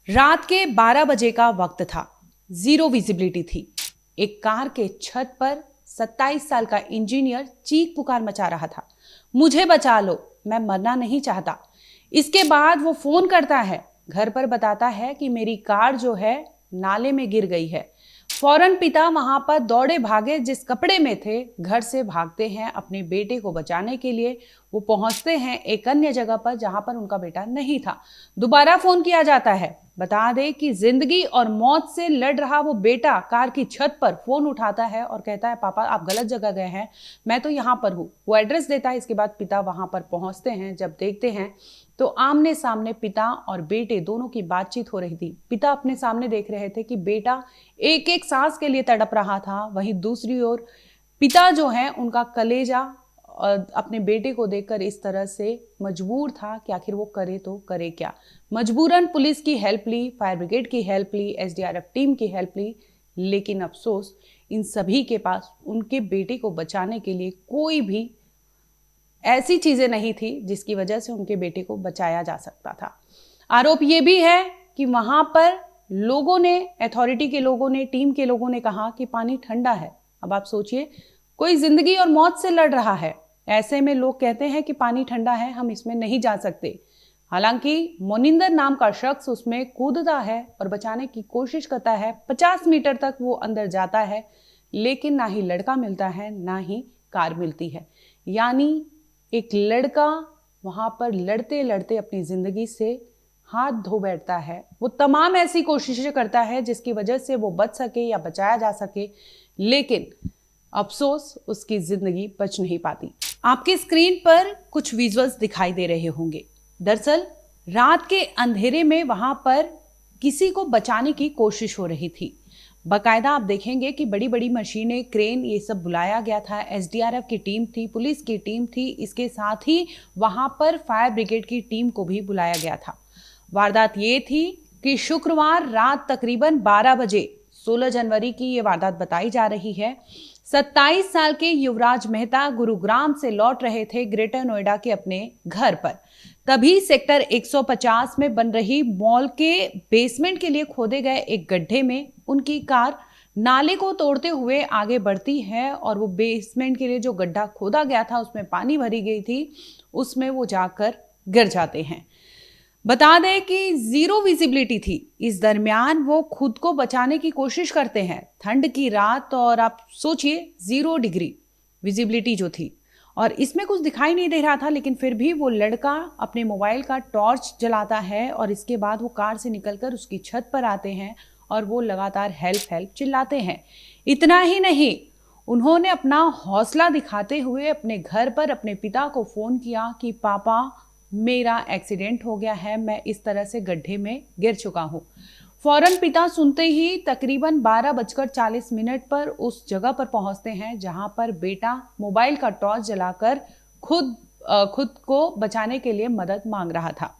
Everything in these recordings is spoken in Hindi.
रात के 12 बजे का वक्त था। जीरो विजिबिलिटी थी। एक कार के छत पर 27 साल का इंजीनियर चीख पुकार मचा रहा था, मुझे बचा लो, मैं मरना नहीं चाहता। इसके बाद वो फोन करता है, घर पर बताता है कि मेरी कार जो है नाले में गिर गई है। फौरन पिता वहां पर दौड़े भागे, जिस कपड़े में थे घर से भागते हैं अपने बेटे को बचाने के लिए। वो पहुंचते हैं एक अन्य जगह पर जहां पर उनका बेटा नहीं था। दोबारा फोन किया जाता है। बता दे कि जिंदगी और मौत से लड़ रहा वो बेटा कार की छत पर फोन उठाता है और कहता है, पापा आप गलत जगह गए हैं, मैं तो यहाँ पर हूँ। वो एड्रेस देता है। इसके बाद पिता वहां पर पहुंचते हैं। जब देखते हैं तो आमने सामने पिता और बेटे दोनों की बातचीत हो रही थी। पिता अपने सामने देख रहे थे कि बेटा एक एक सांस के लिए तड़प रहा था। वहीं दूसरी ओर पिता जो है उनका कलेजा अपने बेटे को देखकर इस तरह से मजबूर था कि आखिर वो करे तो करे क्या। मजबूरन पुलिस की हेल्प ली, फायर ब्रिगेड की हेल्प ली, एसडीआरएफ टीम की हेल्प ली, लेकिन अफसोस इन सभी के पास उनके बेटे को बचाने के लिए कोई भी ऐसी चीजें नहीं थी जिसकी वजह से उनके बेटे को बचाया जा सकता था। आरोप ये भी है कि वहां पर लोगों ने, अथॉरिटी के लोगों ने, टीम के लोगों ने कहा कि पानी ठंडा है। अब आप सोचिए, कोई जिंदगी और मौत से लड़ रहा है, ऐसे में लोग कहते हैं कि पानी ठंडा है, हम इसमें नहीं जा सकते। हालांकि मोनिंदर नाम का शख्स उसमें कूदता है और बचाने की कोशिश करता है। 50 मीटर तक वो अंदर जाता है, लेकिन ना ही लड़का मिलता है ना ही कार मिलती है। यानी एक लड़का वहां पर लड़ते लड़ते अपनी जिंदगी से हाथ धो बैठता है। वो तमाम ऐसी कोशिशें करता है जिसकी वजह से वो बच सके या बचाया जा सके, लेकिन अफसोस उसकी जिंदगी बच नहीं पाती। आपकी स्क्रीन पर कुछ विजुअल्स दिखाई दे रहे होंगे। दरअसल रात के अंधेरे में वहां पर किसी को बचाने की कोशिश हो रही थी। बाकायदा आप देखेंगे कि बड़ी बड़ी मशीनें, क्रेन, ये सब बुलाया गया था। एसडीआरएफ की टीम थी, पुलिस की टीम थी, इसके साथ ही वहां पर फायर ब्रिगेड की टीम को भी बुलाया गया था। वारदात ये थी कि शुक्रवार रात तकरीबन 12 बजे, 16 जनवरी की ये वारदात बताई जा रही है। 27 साल के युवराज मेहता गुरुग्राम से लौट रहे थे ग्रेटर नोएडा के अपने घर पर। तभी सेक्टर 150 में बन रही मॉल के बेसमेंट के लिए खोदे गए एक गड्ढे में उनकी कार नाले को तोड़ते हुए आगे बढ़ती है और वो बेसमेंट के लिए जो गड्ढा खोदा गया था उसमें पानी भरी गई थी, उसमें वो जाकर गिर जाते हैं। बता दें कि जीरो विजिबिलिटी थी। इस दरमियान वो खुद को बचाने की कोशिश करते हैं। ठंड की रात, और आप सोचिए 0 डिग्री विजिबिलिटी जो थी, और इसमें कुछ दिखाई नहीं दे रहा था, लेकिन फिर भी वो लड़का अपने मोबाइल का टॉर्च जलाता है और इसके बाद वो कार से निकलकर उसकी छत पर आते हैं और वो लगातार हेल्प हेल्प चिल्लाते हैं। इतना ही नहीं, उन्होंने अपना हौसला दिखाते हुए अपने घर पर अपने पिता को फोन किया कि पापा मेरा एक्सीडेंट हो गया है, मैं इस तरह से गड्ढे में गिर चुका हूँ। फौरन पिता सुनते ही तकरीबन 12:40 पर उस जगह पर पहुंचते हैं जहां पर बेटा मोबाइल का टॉर्च जलाकर खुद को बचाने के लिए मदद मांग रहा था।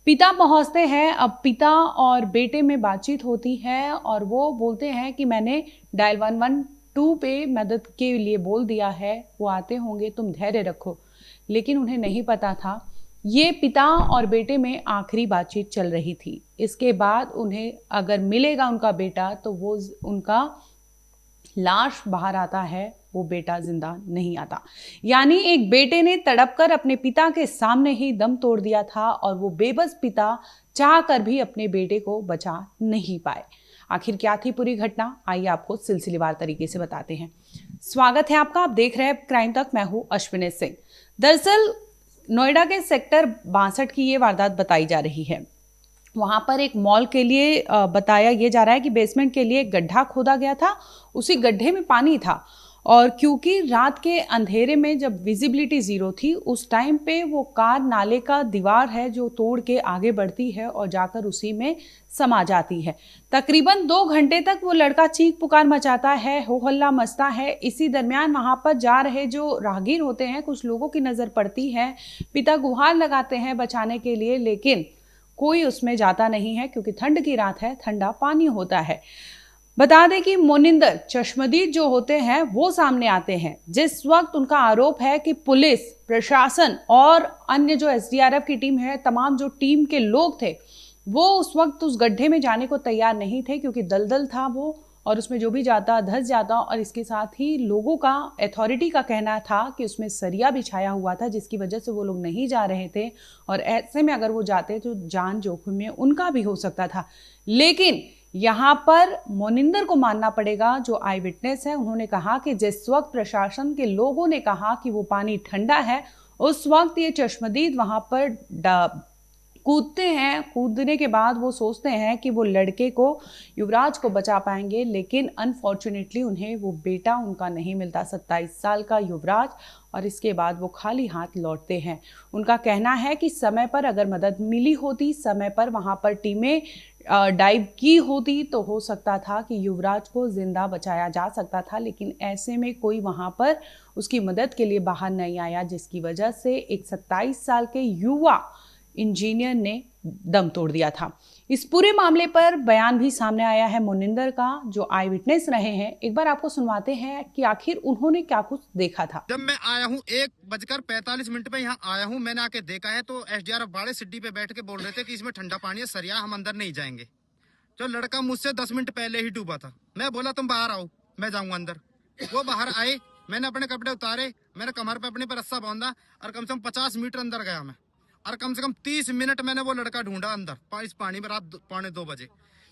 पिता पहुंचते हैं। अब पिता और बेटे में बातचीत होती है और वो बोलते हैं कि मैंने डायल 112 पे मदद के लिए बोल दिया है, वो आते होंगे, तुम धैर्य रखो। लेकिन उन्हें नहीं पता था ये पिता और बेटे में आखिरी बातचीत चल रही थी। इसके बाद उन्हें अगर मिलेगा उनका बेटा तो वो उनका लाश बाहर आता है, वो बेटा जिंदा नहीं आता। यानी एक बेटे ने तड़पकर अपने पिता के सामने ही दम तोड़ दिया था और वो बेबस पिता चाह कर भी अपने बेटे को बचा नहीं पाए। आखिर क्या थी पूरी घटना, आइए आपको सिलसिलेवार तरीके से बताते हैं। स्वागत है आपका, आप देख रहे हैं क्राइम तक, मैं हूं अश्विनी सिंह। दरअसल नोएडा के सेक्टर 62 की ये वारदात बताई जा रही है। वहां पर एक मॉल के लिए बताया ये जा रहा है कि बेसमेंट के लिए एक गड्ढा खोदा गया था, उसी गड्ढे में पानी था, और क्योंकि रात के अंधेरे में जब विजिबिलिटी 0 थी, उस टाइम पे वो कार नाले का दीवार है जो तोड़ के आगे बढ़ती है और जाकर उसी में समा जाती है। तकरीबन 2 घंटे तक वो लड़का चीख पुकार मचाता है, हो हल्ला मचता है। इसी दरमियान वहां पर जा रहे जो राहगीर होते हैं, कुछ लोगों की नजर पड़ती है। पिता गुहार लगाते हैं बचाने के लिए, लेकिन कोई उसमें जाता नहीं है क्योंकि ठंड की रात है, ठंडा पानी होता है। बता दें कि मोनिंदर चश्मदीद जो होते हैं वो सामने आते हैं। जिस वक्त उनका आरोप है कि पुलिस प्रशासन और अन्य जो एसडीआरएफ की टीम है, तमाम जो टीम के लोग थे, वो उस वक्त उस गड्ढे में जाने को तैयार नहीं थे क्योंकि दलदल था वो, और उसमें जो भी जाता धंस जाता, और इसके साथ ही लोगों का, अथॉरिटी का कहना था कि उसमें सरिया बिछाया हुआ था जिसकी वजह से वो लोग नहीं जा रहे थे, और ऐसे में अगर वो जाते तो जान जोखिम में उनका भी हो सकता था। लेकिन यहाँ पर मोनिंदर को मानना पड़ेगा, जो आई विटनेस है, उन्होंने कहा कि जिस वक्त प्रशासन के लोगों ने कहा कि वो पानी ठंडा है, उस वक्त ये चश्मदीद वहाँ पर कूदते हैं। कूदने के बाद वो सोचते हैं कि वो लड़के को, युवराज को बचा पाएंगे, लेकिन अनफॉर्चुनेटली उन्हें वो बेटा उनका नहीं मिलता, 27 साल का युवराज, और इसके बाद वो खाली हाथ लौटते हैं। उनका कहना है कि समय पर अगर मदद मिली होती, समय पर वहाँ पर टीमें डाइव की होती, तो हो सकता था कि युवराज को जिंदा बचाया जा सकता था, लेकिन ऐसे में कोई वहाँ पर उसकी मदद के लिए बाहर नहीं आया, जिसकी वजह से एक 27 साल के युवा इंजीनियर ने दम तोड़ दिया था। इस पूरे मामले पर बयान भी सामने आया है मोनिंदर का, जो आई विटनेस रहे हैं। एक बार आपको सुनवाते हैं कि आखिर उन्होंने क्या कुछ देखा था। जब मैं आया हूँ 1:45 पे यहाँ आया हूँ, मैंने आके देखा है तो एसडीआरएफ बाड़े सिड्डी पे बैठ के बोल रहे थे कि इसमें ठंडा पानी है, सरिया, हम अंदर नहीं जाएंगे। जो लड़का मुझसे 10 मिनट पहले ही डूबा था, मैं बोला तुम बाहर आओ, मैं जाऊंगा अंदर। वो बाहर आए, मैंने अपने कपड़े उतारे, मैंने कमर पे अपने पर रस्सा बांधा और कम से कम 50 मीटर अंदर गया मैं, और कम से कम 30 मिनट मैंने वो लड़का ढूंढा अंदर इस पानी में। रात 1:45 बजे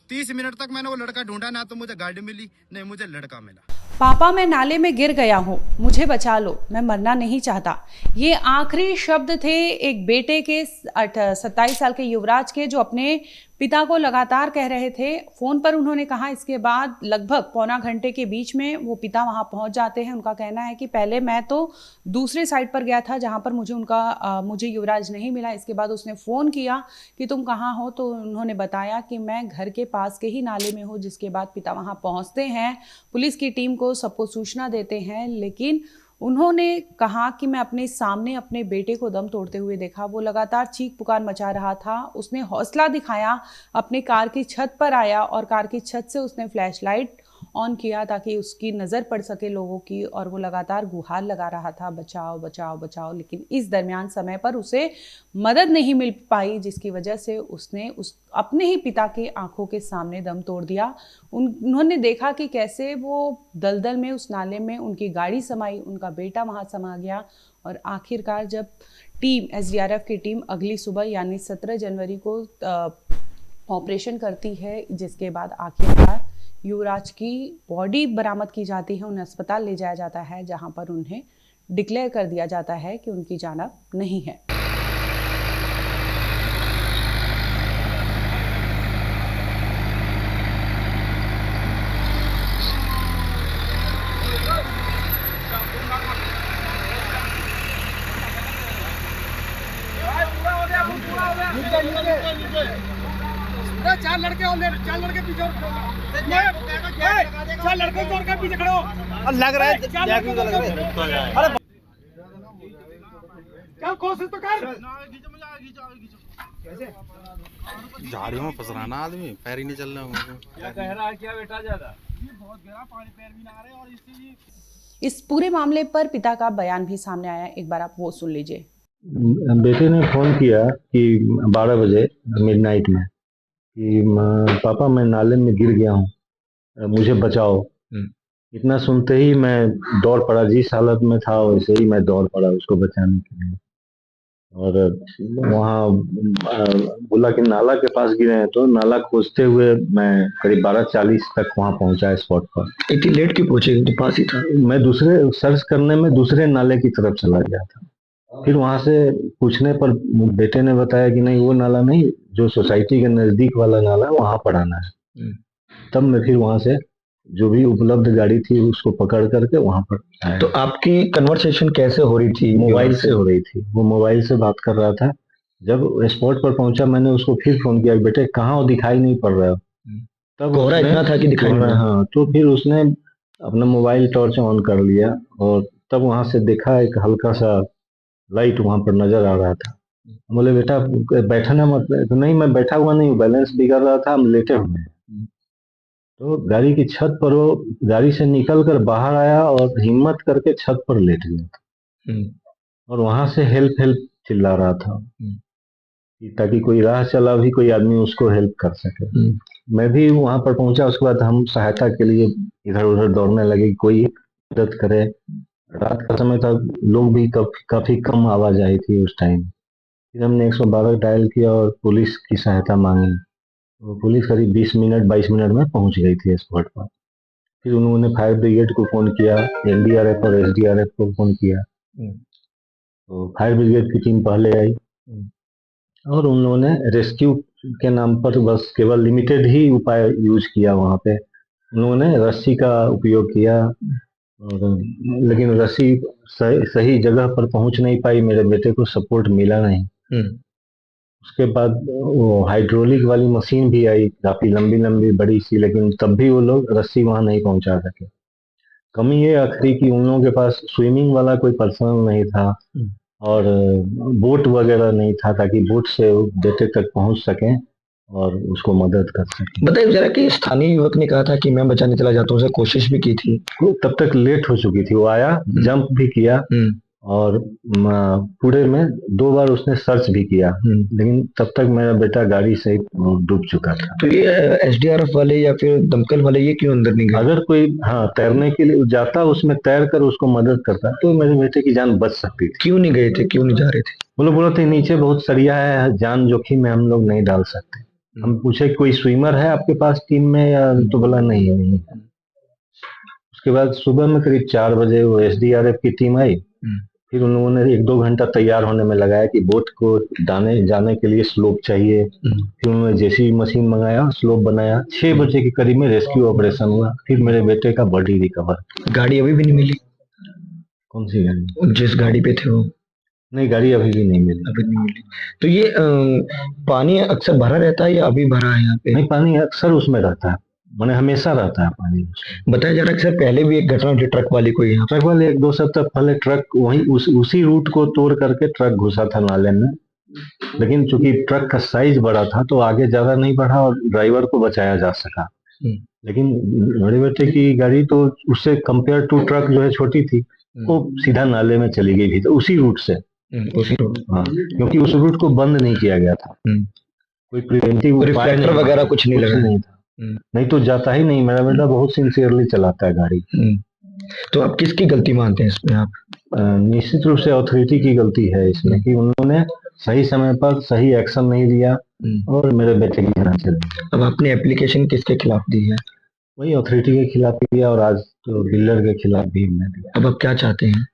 30 मिनट तक मैंने वो लड़का ढूंढा, ना तो मुझे गाड़ी मिली, नहीं मुझे लड़का मिला। पापा मैं नाले में गिर गया हूँ, मुझे बचा लो, मैं मरना नहीं चाहता। ये आखिरी शब्द थे एक बेटे के, 27 साल के युवराज के, जो अपने पिता को लगातार कह रहे थे। फ़ोन पर उन्होंने कहा। इसके बाद लगभग पौना घंटे के बीच में वो पिता वहाँ पहुँच जाते हैं। उनका कहना है कि पहले मैं तो दूसरे साइड पर गया था जहाँ पर मुझे युवराज नहीं मिला। इसके बाद उसने फ़ोन किया कि तुम कहाँ हो, तो उन्होंने बताया कि मैं घर के पास के ही नाले में हूँ। जिसके बाद पिता वहाँ पहुँचते हैं, पुलिस की टीम को, सबको सूचना देते हैं, लेकिन उन्होंने कहा कि मैं अपने सामने अपने बेटे को दम तोड़ते हुए देखा। वो लगातार चीख पुकार मचा रहा था। उसने हौसला दिखाया, अपने कार की छत पर आया और कार की छत से उसने फ्लैशलाइट ऑन किया ताकि उसकी नज़र पड़ सके लोगों की, और वो लगातार गुहार लगा रहा था, बचाओ बचाओ बचाओ। लेकिन इस दरमियान समय पर उसे मदद नहीं मिल पाई, जिसकी वजह से उसने अपने ही पिता के आंखों के सामने दम तोड़ दिया। उन्होंने देखा कि कैसे वो दलदल में, उस नाले में उनकी गाड़ी समाई, उनका बेटा वहाँ समा गया, और आखिरकार जब टीम, एसडीआरएफ की टीम अगली सुबह यानी 17 जनवरी को ऑपरेशन करती है, जिसके बाद आखिरकार युवराज की बॉडी बरामद की जाती है, उन्हें अस्पताल ले जाया जाता है, जहां पर उन्हें डिक्लेयर कर दिया जाता है कि उनकी जान अब नहीं है। चार लड़के पीछे, 4 लड़के जोड़ के पीछे खड़े हो। लग रहा है अरे चल कोशिश तो कर। झाड़ियों में फंस रहा ना आदमी, पैर ही नहीं चल रहा है। क्या कह रहा है क्या बेटा? ज्यादा ये बहुत गहरा पानी, पैर भी ना आ रहे, और इससे इस पूरे मामले पर पिता का बयान भी सामने आया। एक बार आप वो सुन लीजिए। बेटे ने फोन किया कि 12 बजे मिडनाइट में कि पापा मैं नाले में गिर गया हूँ, मुझे बचाओ। इतना सुनते ही मैं दौड़ पड़ा, जिस हालत में था वैसे ही मैं दौड़ पड़ा उसको बचाने के लिए। और वहाँ बोला कि नाला के पास गिरे हैं, तो नाला खोजते हुए मैं करीब 12:40 तक वहाँ पहुँचा स्पॉट पर। इतनी लेट क्यों पहुंचे? तो पास ही था। मैं दूसरे सर्च करने में दूसरे नाले की तरफ चला गया था। फिर वहां से पूछने पर बेटे ने बताया कि नहीं, वो नाला नहीं, जो सोसाइटी के नजदीक वाला नाला है वहां पर आना है। तब मैं फिर वहां से जो भी उपलब्ध गाड़ी थी उसको पकड़ करके वहां पर आया। तो आपकी कन्वर्सेशन कैसे हो रही थी? मोबाइल से हो रही थी, वो मोबाइल से बात कर रहा था। जब स्पॉट पर पहुंचा मैंने उसको फिर फोन किया, बेटे कहाँ हो, दिखाई नहीं पड़ रहा हो। तब कोहरा इतना था कि दिखाई नहीं। हाँ, तो फिर उसने अपना मोबाइल टॉर्च ऑन कर लिया, और तब वहां से देखा एक हल्का सा लाइट वहां पर नजर आ रहा था। बोले बेटा बैठना मत। तो नहीं, मैं बैठा हुआ नहीं हूँ, बैलेंस बिगड़ रहा था, हम लेटे हुए हैं। तो गाड़ी की छत पर वो गाड़ी से निकल कर बाहर आया और हिम्मत करके छत पर लेट गया था, और वहां से हेल्प हेल्प चिल्ला रहा था। ताकि कोई राह चला भी कोई आदमी उसको हेल्प कर सके। मैं भी वहां पर पहुंचा, उसके बाद हम सहायता के लिए इधर उधर दौड़ने लगे कि कोई मदद करे। रात का समय था, लोग भी काफी कम आवाजाही थी उस टाइम। फिर हमने 112 डायल किया और पुलिस की सहायता मांगी। तो पुलिस करीब 20 मिनट 22 मिनट में पहुंच गई थी स्पॉट पर। फिर उन्होंने फायर ब्रिगेड को फोन किया, एनडीआरएफ और एसडीआरएफ को फोन किया। तो फायर ब्रिगेड की टीम पहले आई और उन लोगों ने रेस्क्यू के नाम पर बस केवल लिमिटेड ही उपाय यूज किया। वहां पे उन्होंने रस्सी का उपयोग किया, और लेकिन रस्सी सही जगह पर पहुंच नहीं पाई, मेरे बेटे को सपोर्ट मिला नहीं। उसके बाद वो हाइड्रोलिक वाली मशीन भी आई, काफी लंबी लंबी बड़ी सी, लेकिन तब भी वो लोग रस्सी वहां नहीं पहुंचा सके। कमी ये आखिरी कि उन लोगों के पास स्विमिंग वाला कोई पर्सनल नहीं था और बोट वगैरह नहीं था, ताकि बोट से वो बेटे तक पहुंच सकें और उसको मदद कर सकें। बताइए जरा कि स्थानीय युवक ने कहा था कि मैं बचाने चला जाता हूँ, उसे कोशिश भी की थी। वो तब तक लेट हो चुकी थी। वो आया, जंप भी किया और पूरे में 2 बार उसने सर्च भी किया, लेकिन तब तक मेरा बेटा गाड़ी से डूब चुका था। तो ये एसडीआरएफ वाले या फिर दमकल वाले ये क्यों अंदर नहीं गए? अगर कोई तैरने के लिए जाता, उसमें तैर कर उसको मदद करता, तो मेरे बेटे की जान बच सकती थी। क्यों नहीं गए थे, क्यों नहीं जा रहे थे? वो लोग बोला थे नीचे बहुत सरिया है, जान जोखिम में हम लोग नहीं डाल सकते। हम पूछे कोई स्विमर है आपके पास टीम में या, तो बोला नहीं नहीं। उसके बाद सुबह में करीब 4 बजे वो एसडीआरएफ की टीम आई। फिर उन लोगों ने 1-2 घंटा तैयार होने में लगाया कि बोट को जाने के लिए स्लोप चाहिए। फिर उन्होंने जेसीबी मशीन मंगाया, स्लोप बनाया। 6 बजे के करीब में रेस्क्यू ऑपरेशन हुआ। फिर मेरे बेटे का बॉडी रिकवर। गाड़ी अभी भी नहीं मिली? कौन सी गाड़ी? जिस गाड़ी पे थे वो? नहीं, गाड़ी अभी भी नहीं मिली। अभी नहीं मिली। तो ये पानी अक्सर भरा रहता है या अभी भरा है यहाँ पे? नहीं, पानी अक्सर उसमें रहता है, मैंने हमेशा रहता है पानी उसमें। बताया जा रहा है कि सर पहले भी एक घटना हुई ट्रक वाली कोई यहाँ? ट्रक वाले 1-2 सप्ताह पहले ट्रक वही उसी रूट को तोड़ करके ट्रक घुसा था नाले में, लेकिन चूंकि ट्रक का साइज बड़ा था तो आगे ज्यादा नहीं बढ़ा और ड्राइवर को बचाया जा सका। लेकिन बड़े बेटे की गाड़ी तो उससे कंपेयर टू ट्रक जो है छोटी थी, वो सीधा नाले में चली गई थी। तो उसी रूट से, उसी रोड। क्योंकि उस रूट को बंद नहीं किया गया था, कोई प्रिवेंटिव रिफ्लेक्टर वगैरह कुछ नहीं लगा? नहीं था, नहीं तो जाता ही नहीं। मेरा बेटा बहुत सिंसियरली चलाता है गाड़ी। तो आप किसकी गलती मानते हैं इसमें आप? निश्चित रूप से अथॉरिटी की गलती है इसमें, कि उन्होंने सही समय पर सही एक्शन नहीं दिया और मेरे बेटे की जान चली। अब आपने एप्लीकेशन किसके खिलाफ दी है? वही अथॉरिटी के खिलाफ दिया और आज तो बिल्डर के खिलाफ भी हमने दिया। अब आप क्या चाहते हैं?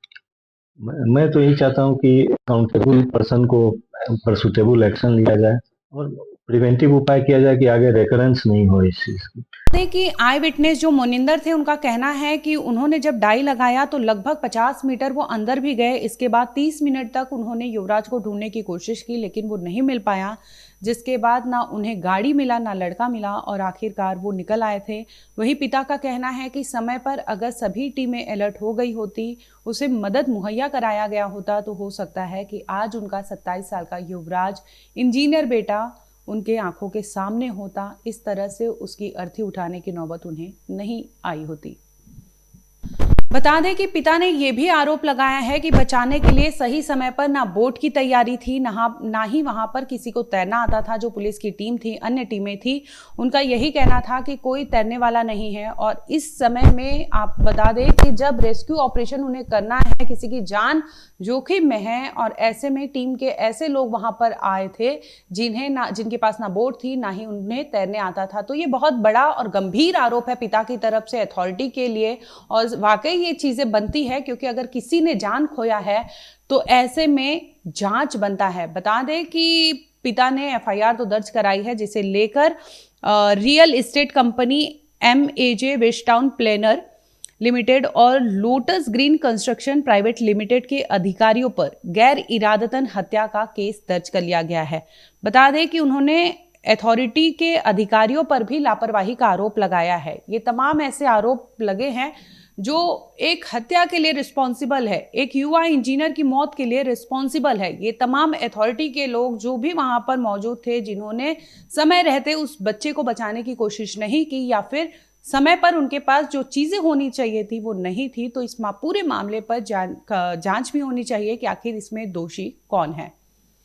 मैं तो यही चाहता हूँ कि अकाउंटेबल पर्सन को पर सुटेबल एक्शन लिया जाए और प्रिवेंटिव उपाय किया जाए कि आगे रेकरेंस नहीं हो इस चीज की। कि आई विटनेस जो मोनिंदर थे, उनका कहना है कि उन्होंने जब डाई लगाया तो लगभग 50 मीटर वो अंदर भी गए। इसके बाद 30 मिनट तक उन्होंने युवराज को ढूंढने की कोशिश की, लेकिन वो नहीं मिल पाया, जिसके बाद ना उन्हें गाड़ी मिला ना लड़का मिला और आखिरकार वो निकल आए थे। वहीं पिता का कहना है कि समय पर अगर सभी टीमें अलर्ट हो गई होती, उसे मदद मुहैया कराया गया होता, तो हो सकता है कि आज उनका 27 साल का युवराज इंजीनियर बेटा उनके आंखों के सामने होता। इस तरह से उसकी अर्थी उठाने की नौबत उन्हें नहीं आई होती। बता दें कि पिता ने यह भी आरोप लगाया है कि बचाने के लिए सही समय पर ना बोट की तैयारी थी, ना ही वहां पर किसी को तैरना आता था। जो पुलिस की टीम थी, अन्य टीमें थी, उनका यही कहना था कि कोई तैरने वाला नहीं है। और इस समय में आप बता दें कि जब रेस्क्यू ऑपरेशन उन्हें करना है, किसी की जान जोखिम में है, और ऐसे में टीम के ऐसे लोग वहां पर आए थे जिनके पास ना बोट थी, ना ही उन्हें तैरने आता था। तो ये बहुत बड़ा और गंभीर आरोप है पिता की तरफ से अथॉरिटी के लिए, और वाकई ये चीजें बनती है, क्योंकि अगर किसी ने जान खोया है तो ऐसे में जांच बनता है। बता दें कि पिता ने एफआईआर तो दर्ज कराई है, जिसे लेकर real estate company MAJ west town planner limited और lotus green construction private limited के अधिकारियों पर गैर इरादतन हत्या का केस दर्ज कर लिया गया है। बता दें कि उन्होंने अथॉरिटी के अधिकारियों पर भी लापरवाही का आरोप लगाया है। ये तमाम ऐसे आरोप लगे हैं जो एक हत्या के लिए रिस्पॉन्सिबल है, एक युवा इंजीनियर की मौत के लिए रिस्पॉन्सिबल है। ये तमाम अथॉरिटी के लोग जो भी वहां पर मौजूद थे, जिन्होंने समय रहते उस बच्चे को बचाने की कोशिश नहीं की, या फिर समय पर उनके पास जो चीजें होनी चाहिए थी वो नहीं थी। तो इस पूरे मामले पर जांच भी होनी चाहिए कि आखिर इसमें दोषी कौन है।